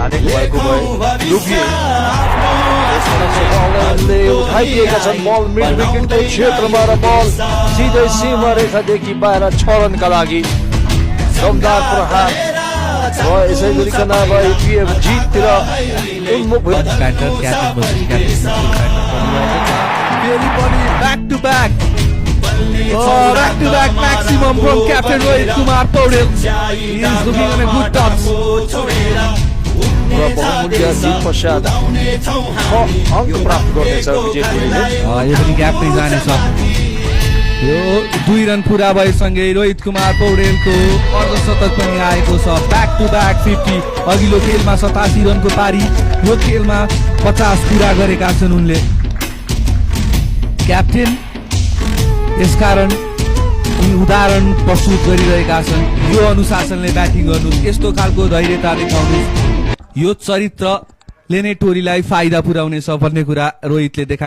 हानेको भएको भए लुकिए उठाइदिएका छन् बल मिड विकेटको क्षेत्रमा र बल सिधै सीमा रेखादेखि बाहिर 6 रनका लागि दमदार प्रहार र यसै गरिकन अब आइपिएफ जिततिर उन्मुख batter back to back maximum from Captain Rohit Kumar Paudel. He is looking on a good touch. र बहुमूल्य जित पश्चात 6 अङ्क प्राप्त गर्नेछ विजय टोलीले। यो पनि ग्यापमै जानेछ। यो 2 रन पुरा भएसँगै रोहित कुमार पौडेलको अर्धशतक पनि आएको छ। Back to back 50। अघिल्लो खेलमा 87 रनको पारी, यो खेलमा 50 पुरा गरेका छन् उनले। क्याप्टेन यसकारण उदाहरण प्रस्तुत गरिरहेका छन्। यो अनुशासनले ब्याटिङ गर्नु, यस्तो खालको धैर्यता देखाउनु, यो चरित्रले नै टोलीलाई फाइदा पुर्याउनेछ भन्ने कुरा रोहितले देखा